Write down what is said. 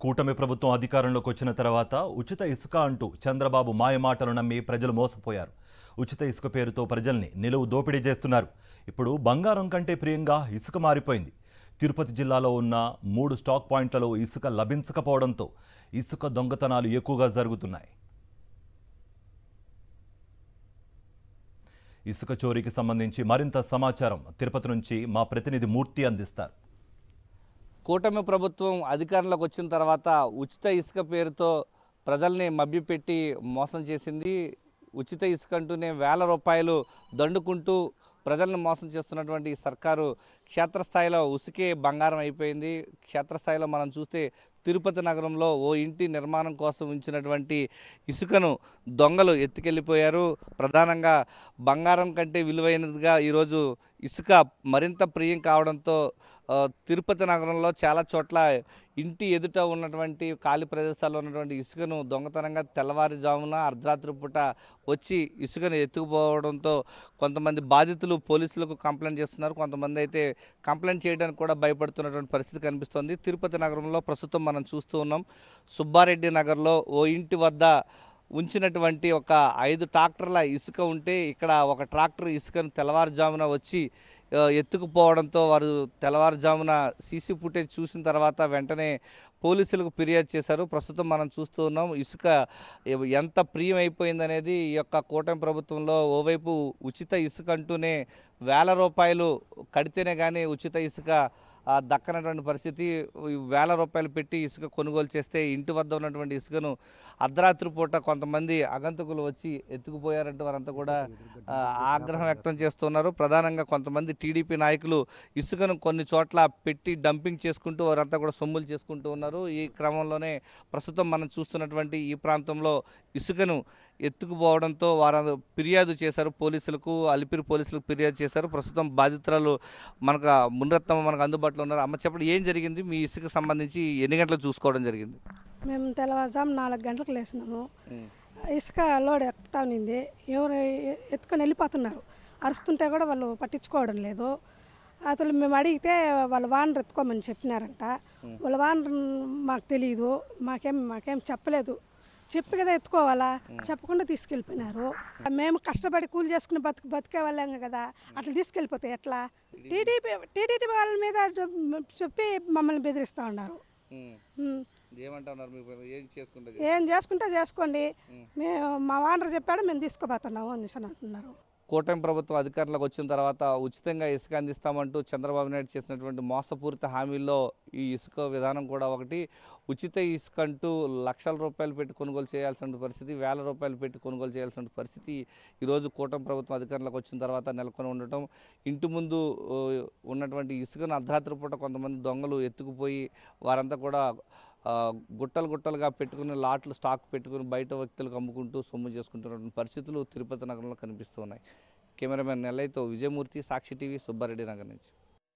కూటమి ప్రభుత్వం అధికారంలోకి వచ్చిన తర్వాత ఉచిత ఇసుక అంటూ చంద్రబాబు మాయమాటలు నమ్మి ప్రజలు మోసపోయారు. ఉచిత ఇసుక పేరుతో ప్రజల్ని నిలువు దోపిడీ చేస్తున్నారు. ఇప్పుడు బంగారం కంటే ప్రియంగా ఇసుక మారిపోయింది. తిరుపతి జిల్లాలో ఉన్న 3 స్టాక్ పాయింట్లలో ఇసుక లభించకపోవడంతో ఇసుక దొంగతనాలు ఎక్కువగా జరుగుతున్నాయి. ఇసుక చోరీకి సంబంధించి మరింత సమాచారం తిరుపతి నుంచి మా ప్రతినిధి మూర్తి అందిస్తారు. కూటమి ప్రభుత్వం అధికారంలోకి వచ్చిన తర్వాత ఉచిత ఇసుక పేరుతో ప్రజల్ని మభ్యపెట్టి మోసం చేసింది. ఉచిత ఇసుక అంటూనే వేల రూపాయలు దండుకుంటూ ప్రజలను మోసం చేస్తున్నటువంటి ఈ సర్కారు క్షేత్రస్థాయిలో ఉసుకే బంగారం అయిపోయింది. క్షేత్రస్థాయిలో మనం చూస్తే తిరుపతి నగరంలో ఓ ఇంటి నిర్మాణం కోసం ఉంచినటువంటి ఇసుకను దొంగలు ఎత్తుకెళ్ళిపోయారు. ప్రధానంగా బంగారం కంటే విలువైనదిగా ఈరోజు ఇసుక మరింత ప్రియం కావడంతో తిరుపతి నగరంలో చాలా చోట్ల ఇంటి ఎదుట ఉన్నటువంటి ఖాళీ ప్రదేశాల్లో ఉన్నటువంటి ఇసుకను దొంగతనంగా తెల్లవారుజామున అర్ధరాత్రి పూట వచ్చి ఇసుకను ఎత్తుకుపోవడంతో కొంతమంది బాధితులు పోలీసులకు కంప్లైంట్ చేస్తున్నారు. కొంతమంది అయితే కంప్లైంట్ చేయడానికి కూడా భయపడుతున్నటువంటి పరిస్థితి కనిపిస్తోంది. తిరుపతి నగరంలో ప్రస్తుతం మనం చూస్తూ ఉన్నాం. సుబ్బారెడ్డి నగర్లో ఓ ఇంటి వద్ద ఉంచినటువంటి ఒక 5 ట్రాక్టర్ల ఇసుక ఉంటే ఇక్కడ ఒక ట్రాక్టర్ ఇసుకను తెల్లవారుజామున వచ్చి ఎత్తుకుపోవడంతో వారు తెల్లవారుజామున సీసీ ఫుటేజ్ చూసిన తర్వాత వెంటనే పోలీసులకు ఫిర్యాదు చేశారు. ప్రస్తుతం మనం చూస్తూ ఉన్నాం ఇసుక ఎంత ప్రియమైపోయిందనేది ఈ యొక్క కూటమి ప్రభుత్వంలో. ఓవైపు ఉచిత ఇసుక అంటూనే వేల రూపాయలు కడితేనే కానీ ఉచిత ఇసుక దక్కనటువంటి పరిస్థితి. వేల రూపాయలు పెట్టి ఇసుక కొనుగోలు చేస్తే ఇంటి వద్ద ఉన్నటువంటి ఇసుకను అర్ధరాత్రి పూట కొంతమంది ఆగంతకులు వచ్చి ఎత్తుకుపోయారంటూ వారంతా కూడా ఆగ్రహం వ్యక్తం చేస్తున్నారు. ప్రధానంగా కొంతమంది టీడీపీ నాయకులు ఇసుకను కొన్ని చోట్ల పెట్టి డంపింగ్ చేసుకుంటూ వారంతా కూడా సొమ్ములు చేసుకుంటూ ఉన్నారు. ఈ క్రమంలోనే ప్రస్తుతం మనం చూస్తున్నటువంటి ఈ ప్రాంతంలో ఇసుకను ఎత్తుకుపోవడంతో వారు ఫిర్యాదు చేశారు పోలీసులకు. అలిపిరి పోలీసులకు ఫిర్యాదు చేశారు. ప్రస్తుతం బాధితురాలు మనకు మున్రత్నం మనకు అందుబాటులో ఉన్నారు. అమ్మ చెప్పండి, ఏం జరిగింది? మీ ఇసుకు సంబంధించి ఎన్ని గంటలకు చూసుకోవడం జరిగింది? మేము తెల్లవారుజాము 4 గంటలకు లేచినాము. ఇసుక లోడ్ ఎక్కుతా ఉన్నింది. ఎవరు ఎత్తుకొని వెళ్ళిపోతున్నారు. అరుస్తుంటే కూడా వాళ్ళు పట్టించుకోవడం లేదు. అసలు మేము అడిగితే వాళ్ళ వానర్ ఎత్తుకోమని చెప్పినారంట. వాళ్ళ వానర్ మాకు తెలియదు, మాకేం చెప్పలేదు. చెప్పి కదా ఎత్తుకోవాలా, చెప్పకుండా తీసుకెళ్ళిపోయినారు. మేము కష్టపడి కూలి చేసుకుని బతికే వాళ్ళం కదా, అట్లా తీసుకెళ్ళిపోతే ఎట్లా? టీడీపీ వాళ్ళ మీద చెప్పి మమ్మల్ని బెదిరిస్తూ ఉన్నారు. ఏం చేసుకుంటే చేసుకోండి, మేము మా వానర్ చెప్పాడు మేము తీసుకుపోతున్నాము అని అంటున్నారు. కూటమి ప్రభుత్వం అధికారంలోకి వచ్చిన తర్వాత ఉచితంగా ఇసుక అందిస్తామంటూ చంద్రబాబు నాయుడు చేసినటువంటి మోసపూరిత హామీల్లో ఈ ఇసుక విధానం కూడా ఒకటి. ఉచిత ఇసుక అంటూ లక్షల రూపాయలు పెట్టి కొనుగోలు చేయాల్సిన పరిస్థితి, వేల రూపాయలు పెట్టి కొనుగోలు చేయాల్సిన పరిస్థితి ఈరోజు కూటమి ప్రభుత్వం అధికారంలోకి వచ్చిన తర్వాత నెలకొని ఉండటం. ఇంటి ముందు ఉన్నటువంటి ఇసుకను అర్ధరాత్రి పూట కొంతమంది దొంగలు ఎత్తుకుపోయి వారంతా కూడా గుట్టలుగా పెట్టుకుని లాట్లు స్టాక్ పెట్టుకుని బయట వ్యక్తులకు అమ్ముకుంటూ సొమ్ము చేసుకుంటున్నటువంటి పరిస్థితులు తిరుపతి నగరంలో కనిపిస్తున్నాయి. కెమెరామెన్ నెల్లైతో విజయమూర్తి, సాక్షి టీవీ, సుబ్బారెడ్డి నగర్ నుంచి.